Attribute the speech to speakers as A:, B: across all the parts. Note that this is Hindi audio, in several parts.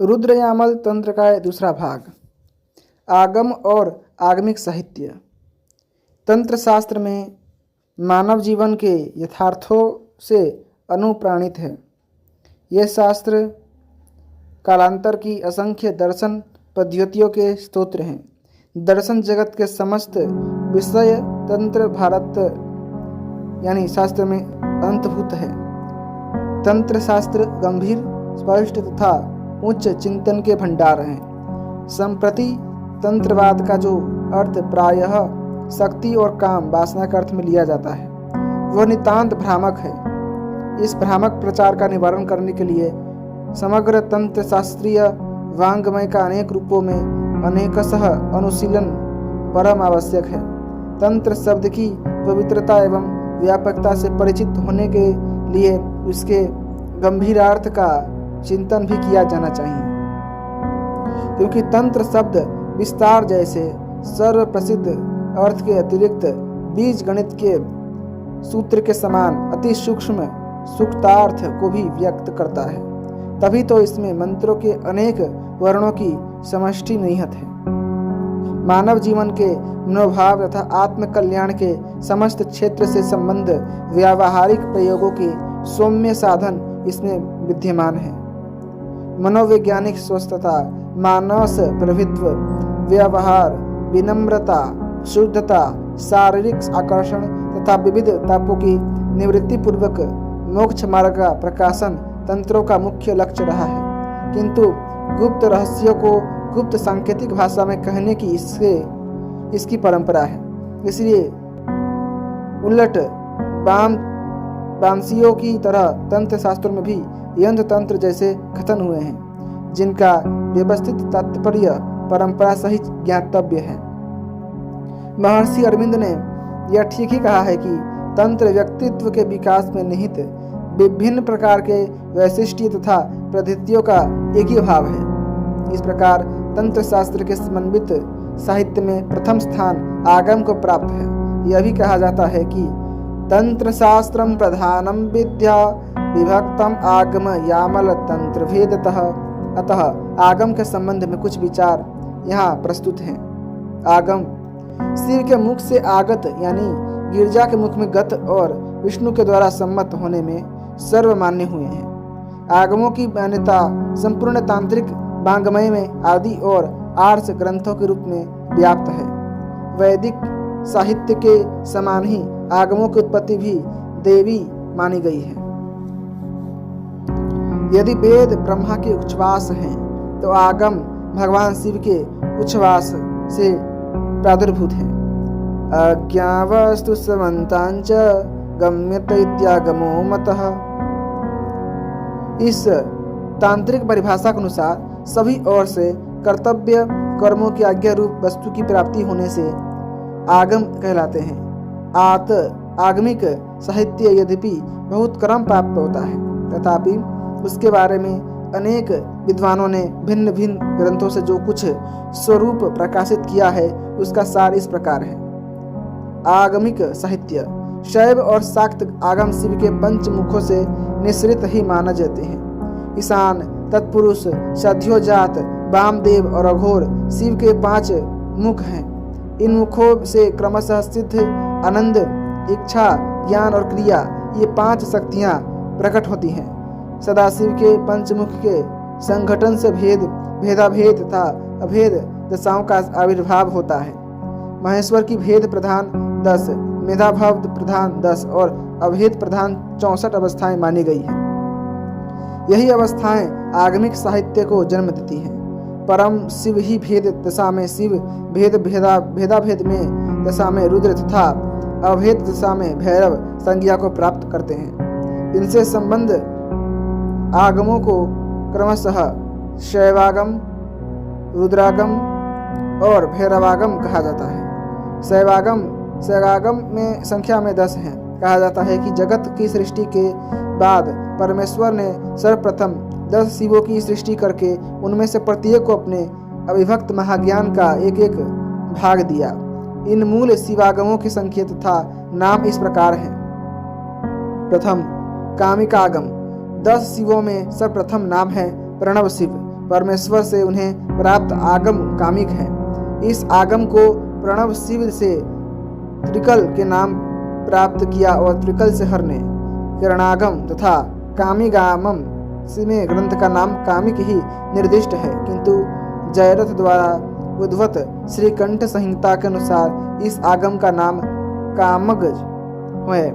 A: रुद्रयामल तंत्र का दूसरा भाग। आगम और आगमिक साहित्य। तंत्र शास्त्र में मानव जीवन के यथार्थों से अनुप्राणित है। यह शास्त्र कालांतर की असंख्य दर्शन पद्धतियों के स्तोत्र हैं। दर्शन जगत के समस्त विषय तंत्र भारत यानी शास्त्र में अंतर्भूत है। तंत्र शास्त्र गंभीर, स्पष्ट तथा उच्च चिंतन के भंडार हैं। संप्रति तंत्रवाद का जो अर्थ प्रायः शक्ति और काम वासना का अर्थ में लिया जाता है, वह नितांत भ्रामक है। इस भ्रामक प्रचार का निवारण करने के लिए समग्र तंत्र शास्त्रीय वांग्मय का अनेक रूपों में अनेकशः अनुशीलन परम आवश्यक है। तंत्र शब्द की पवित्रता एवं व्यापकता से परिचित होने के लिए उसके गंभीरार्थ का चिंतन भी किया जाना चाहिए, क्योंकि तंत्र शब्द विस्तार जैसे सर्व प्रसिद्ध अर्थ के अतिरिक्त बीज गणित के सूत्र के समान अति सूक्ष्म सूक्तार्थ को भी व्यक्त करता है। तभी तो इसमें मंत्रों के अनेक वर्णों की समष्टि निहित है। मानव जीवन के मनोभाव तथा आत्म कल्याण के समस्त क्षेत्र से संबंध व्यावहारिक प्रयोगों के सौम्य साधन इसमें विद्यमान है। मनोवैज्ञानिक स्वस्थता, मानस प्रभुत्व, व्यवहार, विनम्रता, शुद्धता, शारीरिक आकर्षण तथा विविध तापों की निवृत्ति पूर्वक मोक्ष मार्ग का प्रकाशन तंत्रों का मुख्य लक्ष्य रहा है। किंतु गुप्त रहस्यों को गुप्त सांकेतिक भाषा में कहने की इसकी परंपरा है। इसलिए उलट वामसियों की तरह तंत्र शास्त्रों में भी यंत्र तंत्र जैसे कथन हुए हैं, जिनका व्यवस्थित तात्पर्य परंपरा सहित ज्ञातव्य है। महर्षि अरविंद ने यह ठीक ही कहा है कि तंत्र व्यक्तित्व के विकास में निहित विभिन्न प्रकार के वैशिष्ट्य तथा पद्धतियों का एक ही भाव है। इस प्रकार तंत्र शास्त्र के समन्वित साहित्य में प्रथम स्थान आगम को प्राप्त है। यह भी कहा जाता है कि तंत्र शास्त्रम प्रधानम विद्या विभक्तम आगम यामल तंत्र भेदतः। अतः आगम के संबंध में कुछ विचार यहाँ प्रस्तुत हैं। आगम शिव के मुख से आगत यानी गिरजा के मुख में गत और विष्णु के द्वारा सम्मत होने में सर्वमान्य हुए हैं। आगमों की मान्यता संपूर्ण तांत्रिक वांग्मय में आदि और आर्ष ग्रंथों के रूप में व्याप्त है। वैदिक साहित्य के समान ही आगमों की उत्पत्ति भी देवी मानी गई है। यदि वेद ब्रह्मा के उच्छ्वास हैं, तो आगम भगवान शिव के उच्छ्वास से प्रादुर्भूत हैं। अज्ञावस्तु समन्तांच गम्यत इत्यागमो मतः। इस तांत्रिक परिभाषा के अनुसार सभी ओर से कर्तव्य कर्मों की आज्ञा रूप वस्तु की प्राप्ति होने से आगम कहलाते हैं। आगमिक साहित्य यद्यपि बहुत क्रम प्राप्त होता है, तथापि उसके बारे में अनेक विद्वानों ने भिन्न भिन्न ग्रंथों से जो कुछ स्वरूप प्रकाशित किया है, उसका सार इस प्रकार है। आगमिक साहित्य शैव और शाक्त आगम शिव के पंच मुखों से निश्रित ही माना जाते हैं। ईशान, तत्पुरुष, सध्योजात, वामदेव और अघोर शिव के 5 मुख हैं। इन मुखों से क्रमशः सिद्ध, आनंद, इच्छा, ज्ञान और क्रिया ये 5 शक्तियाँ प्रकट होती हैं। सदाशिव के पंचमुख के संगठन से भेदाभेद तथा अभेद दशाओं का आविर्भाव होता है। महेश्वर की भेद प्रधान 10, मेधाभाव प्रधान 10 और अभेद प्रधान 64 अवस्थाएं मानी गई हैं। यही अवस्थाएं आगमिक साहित्य को जन्म देती हैं। परम शिव ही भेद दशा में शिव, भेदाभेद में दशा में रुद्र तथा अभेद दशा में भैरव संज्ञा को प्राप्त करते हैं। इनसे संबंध आगमों को क्रमशः शैवागम, रुद्रागम और भैरवागम कहा जाता है। शैवागम में संख्या में 10 हैं। कहा जाता है कि जगत की सृष्टि के बाद परमेश्वर ने सर्वप्रथम 10 शिवों की सृष्टि करके उनमें से प्रत्येक को अपने अविभक्त महाज्ञान का एक एक भाग दिया। इन मूल शिवागमों की संख्या तथा नाम इस प्रकार हैं। प्रथम कामिकागम, 10 शिवों में सर्वप्रथम नाम है प्रणव शिव। परमेश्वर से उन्हें प्राप्त आगम कामिक है। इस आगम को प्रणव शिव से त्रिकल के नाम प्राप्त किया और त्रिकल से हर ने किरणागम तथा कामिगामम में ग्रंथ का नाम कामिक ही निर्दिष्ट है, किंतु जयरथ द्वारा उद्भत श्रीकंठ संहिता के अनुसार इस आगम का नाम कामगज है।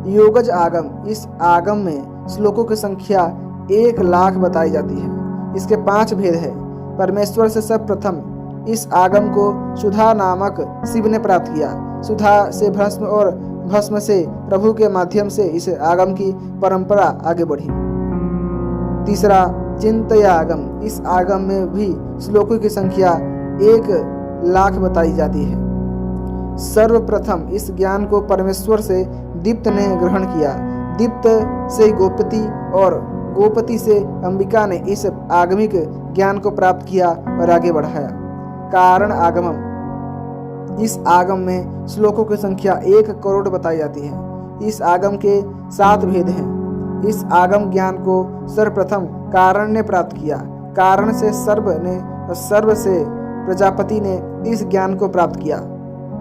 A: योगज आगम, इस आगम में श्लोकों की संख्या 1,00,000 बताई जाती है। इसके 5 भेद है। परमेश्वर से सर्वप्रथम इस आगम को सुधा नामक शिव ने प्राप्त किया। सुधा से भस्म और भस्म से प्रभु के माध्यम से इस आगम की परंपरा आगे बढ़ी। तीसरा चिंतया आगम, इस आगम में भी श्लोकों की संख्या 1,00,000 बताई जाती है। सर्वप्रथम इस ज्ञान को परमेश्वर से दीप्त ने ग्रहण किया। दीप्त से गोपति और गोपति से अंबिका ने इस आगमिक ज्ञान को प्राप्त किया और आगे बढ़ाया। कारण आगमम, इस आगम में श्लोकों की संख्या 1 करोड़ बताई जाती है। इस आगम के 7 भेद हैं। इस आगम ज्ञान को सर्वप्रथम कारण ने प्राप्त किया। कारण से सर्व ने और सर्व से प्रजापति ने इस ज्ञान को प्राप्त किया।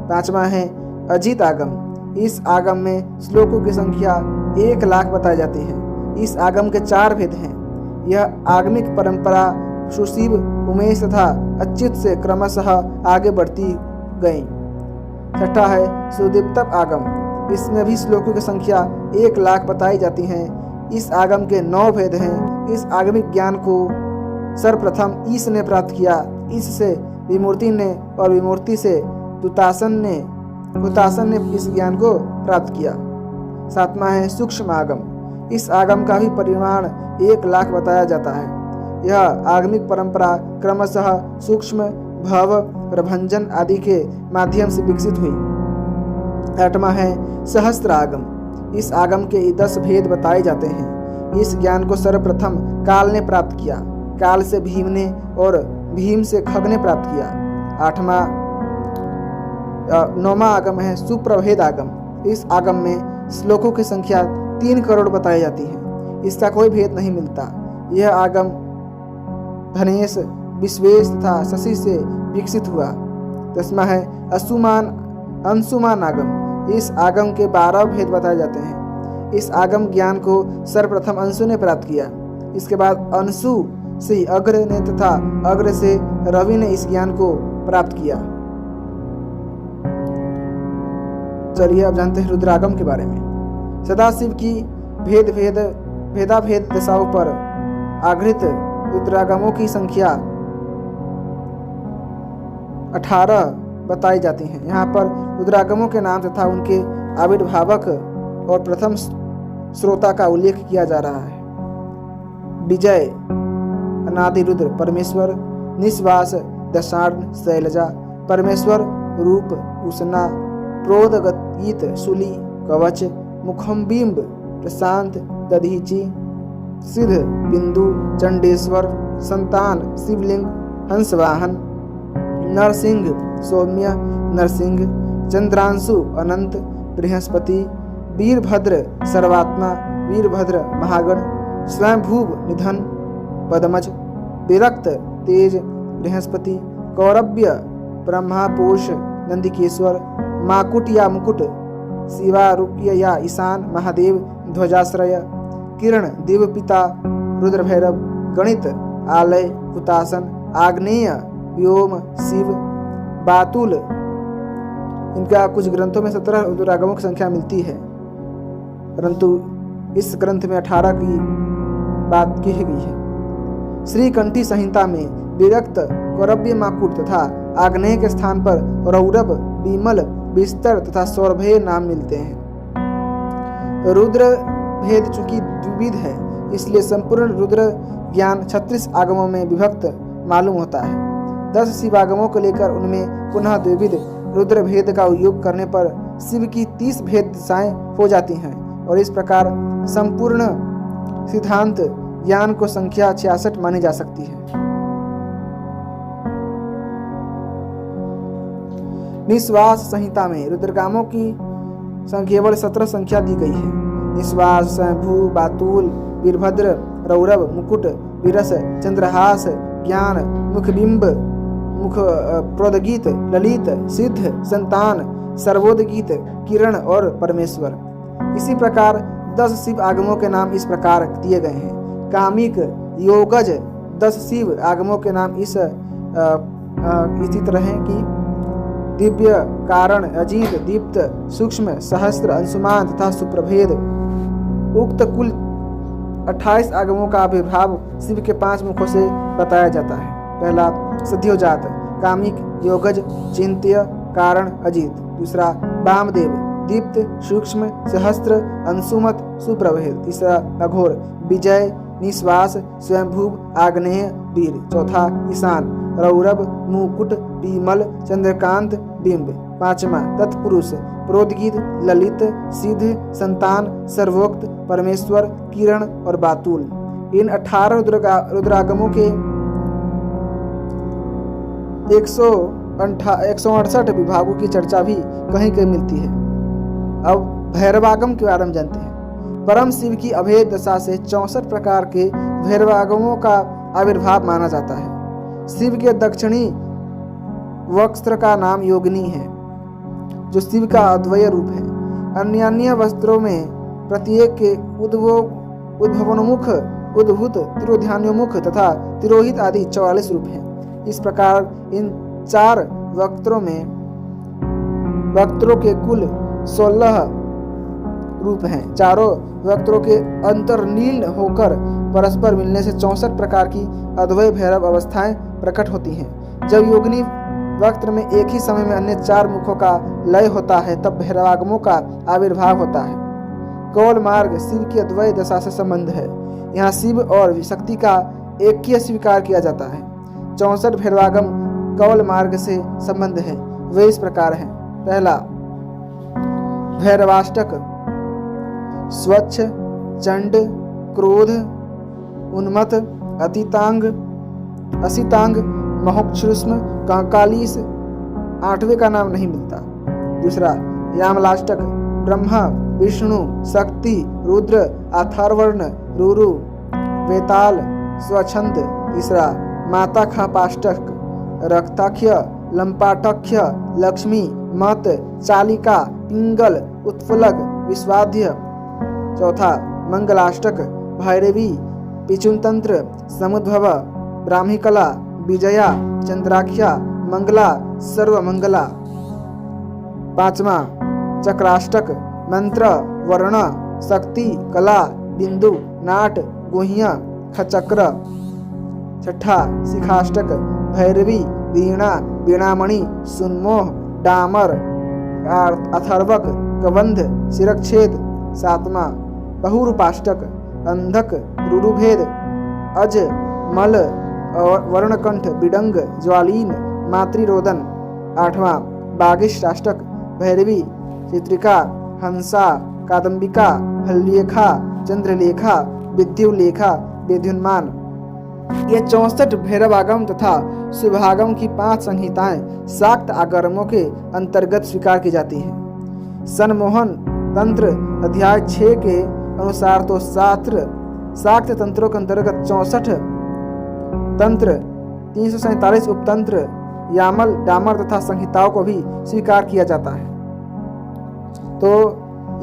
A: 5वां है अजित आगम, इस आगम में श्लोकों की संख्या 1,00,000 बताई जाती है। इस आगम के 4 भेद हैं। यह आगमिक परंपरा सुशिव, उमेश तथा अच्युत से क्रमशः आगे बढ़ती गई। 6ठा है सुदीप्तप आगम, इसमें भी श्लोकों की संख्या 1,00,000 बताई जाती हैं। इस आगम के 9 भेद हैं। इस आगमिक ज्ञान को सर्वप्रथम ईश ने प्राप्त किया। ईश से विमूर्ति ने और विमूर्ति से हुतासन ने इस ज्ञान को प्राप्त किया। 7वां है सूक्ष्म आगम, इस आगम का भी परिमाण 1,00,000 बताया जाता है। यह आगमिक परंपरा क्रमशः सूक्ष्म, भव, प्रभंजन आदि के माध्यम से विकसित हुई। 8वां है सहस्त्र आगम, इस आगम के 10 भेद बताए जाते हैं। इस ज्ञान को सर्वप्रथम काल ने प्राप्त किया। काल से भीम ने और भीम से खग ने प्राप्त किया। 9वां आगम है सुप्रभेद आगम, इस आगम में श्लोकों की संख्या 3 करोड़ बताई जाती है। इसका कोई भेद नहीं मिलता। यह आगम धनेश, विश्वेश तथा शशि से विकसित हुआ। 10वां है अंशुमान आगम, इस आगम के 12 भेद बताए जाते हैं। इस आगम ज्ञान को सर्वप्रथम अंशु ने प्राप्त किया। इसके बाद अंशु से अग्र ने तथा अग्र से रवि ने इस ज्ञान को प्राप्त किया। चलिए अब जानते हैं रुद्रागम के बारे में। सदाशिव की भेदाभेद दशाओं पर आधारित रुद्रागमों की संख्या 18 बताई जाती हैं। यहाँ पर रुद्रागमों के नाम तथा उनके आविर्भावक और प्रथम श्रोता का उल्लेख किया जा रहा है। विजय अनादि रुद्र परमेश्वर, निश्वास दशार्ण शैलजा परमेश्वर, रूप उष्णा, प्रोदगीत शूली कवच, मुखम्बिंब प्रशांत दधीची, सिद्ध बिंदु चंडेश्वर, संतान शिवलिंग, हंसवाहन नरसिंह, सौम्य नरसिंह, चंद्रांशु अनंत, बृहस्पति, वीरभद्र सर्वात्मा, वीरभद्र महागण, स्वयंभूव निधन पद्मज, विरक्त तेज बृहस्पति, कौरव्य ब्रह्मापोष नंदिकेश्वर, माकुट या मुकुट शिवारुक्य या ईशान महादेव ध्वजाश्रय, किरण देवपिता रुद्रभैरव, गणित आलय हुतासन, आग्नेय व्योम शिव, बातुल। इनका कुछ ग्रंथों में 17 रुद्रागमों की संख्या मिलती है, परंतु इस ग्रंथ में 18 की बात की गई है। श्रीकंठी संहिता में विरक्त, कौरव्य, माकुट तथा आग्नेय के स्थान पर रौरव, विमल, विस्तर तथा सौरभेय नाम मिलते हैं। रुद्र भेद चूंकि द्विविध है, इसलिए संपूर्ण रुद्र ज्ञान 36 आगमों में विभक्त मालूम होता है। 10 शिवागमों को लेकर उनमें पुनः द्विविध रुद्र भेद का उपयोग करने पर शिव की 30 भेद दिशाएं हो जाती हैं और इस प्रकार संपूर्ण सिद्धांत ज्ञान को संख्या 66 मानी जा सकती है। निश्वास संहिता में रुद्रगामों की केवल 17 संख्या दी गई है। निश्वास, स्वयंभू, बातुल, वीरभद्र, रौरव, मुकुट, विरस, चंद्रहास, ज्ञान, मुखबिंब, मुख प्रोदगीत, ललित, सिद्ध, संतान, सर्वोदगीत, किरण और परमेश्वर। इसी प्रकार 10 शिव आगमों के नाम इस प्रकार दिए गए हैं। कामिक, योगज 10 शिव आगमों के नाम इसी तरह हैं कि दिव्य, कारण, अजीत, दीप्त, सूक्ष्म, सहस्त्र, अंशुमान तथा सुप्रभेद। उक्त कुल 28 आगमों का आविर्भाव शिव के 5 मुखों से बताया जाता है। पहला सद्योजात, कामिक, योगज, चिंत्य, कारण, अजीत। दूसरा वामदेव, दीप्त, सूक्ष्म, सहस्त्र, अंशुमत, सुप्रभेद। तीसरा अघोर, विजय, निश्वास, स्वयंभू, आग्नेय, वीर। चौथा ईशान, रौरव, मुकुट, विमल, चंद्रकांत, बिंब। पांचवा तत्पुरुष, प्रोदगीत, ललित, सिद्ध, संतान, सर्वोक्त, परमेश्वर, किरण और बातुल। इन 18 रुद्रागमों के 168 विभागों की चर्चा भी कहीं कहीं मिलती है। अब भैरवागम के बारे में जानते हैं। परम शिव की अभेद दशा से 64 प्रकार के भैरवागमों का आविर्भाव माना जाता है। शिव के दक्षिणी वस्त्र का नाम योगिनी है, जो शिव का अद्वय रूप है। अन्य वस्त्रों में प्रत्येक के उद्भवोन्मुख, उद्भूत, तिरोधान्योमुख तथा तिरोहित आदि 44 रूप हैं। इस प्रकार इन 4 वक्त्रों के कुल 16 रूप हैं। चारों वक्त्रों के अंतर्लीन होकर परस्पर मिलने से 64 प्रकार की अद्वय भैरव अवस्थाएं प्रकट होती हैं। जब योगिनी वक्त्र में एक ही समय में अन्य 4 मुखों का लय होता है, तब भैरवागमों का आविर्भाव होता है। कौल मार्ग शिव की अद्वय दशा से संबंध है। यहाँ शिव और शक्ति का ऐक्य स्वीकार किया जाता है। 64 भैरवागम कौल मार्ग से संबंध है। वे इस प्रकार हैं। पहला भैरवाष्टक, स्वच्छ, चंड, क्रोध, उन्मत्त, असितांग, महोक्षुष्म, कंकालीस। 8वें का नाम नहीं मिलता। दूसरा यामलाष्टक, ब्रह्मा, विष्णु, शक्ति, रुद्र, अथर्वर्ण, रुरु, वेताल, स्वच्छंद। तीसरा माता खापाष्टक, रक्ताख्य, लंपाटख्य, लक्ष्मी, मत, चालिका, पिंगल, उत्फुलक, विश्वाध्य। चौथा मंगलाष्टक, भैरवी, पिचुनतंत्र, समुद्भव, ब्राह्मीकला, विजया, चंद्राख्या, मंगला, सर्वमंगला। 5वां चक्राष्टक, मंत्र, वर्ण, शक्ति, कला, बिंदु, नाट, गुह्य, खचक्र। 6ठा शिखाष्टक, भैरवी, वीणा, वीणामणि, सुन्मोह, डामर, अथर्वक, कबंध, शिरच्छेद। 7वां बहुरूपाष्टक, अंधक, रुरुभेद, अज, मल, वर्णकंठ, बिडंग, ज्वालीन, मातृरोदन। 8वां बागिष्टाष्टक, भैरवी, चित्रिका, हंसा, कादंबिका, हल्लेखा, चंद्रलेखा, विद्युलेखा, विद्युन्मान। ये 64 भैरवागम तथा शिवागम की 5 संहिताएं शाक्त आगमों के अंतर्गत स्वीकार की जाती हैं। सनमोहन तंत्र अध्याय 6 के अनुसार तो शाक्त तंत्रों के अंतर्गत 64 तंत्र, 347 उपतंत्र, यामल, डामर तथा संहिताओं को भी स्वीकार किया जाता है। तो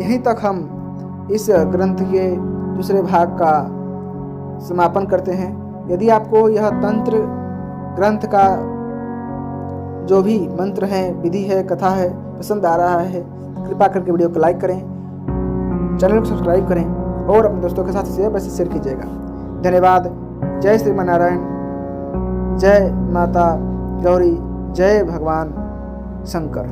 A: यहीं तक हम इस ग्रंथ के दूसरे भाग का समापन करते हैं। यदि आपको यह तंत्र ग्रंथ का जो भी मंत्र है, विधि है, कथा है पसंद आ रहा है, कृपा करके वीडियो को लाइक करें, चैनल को सब्सक्राइब करें और अपने दोस्तों के साथ शेयर कीजिएगा। धन्यवाद। जय श्रीमान नारायण, जय माता गौरी, जय भगवान शंकर।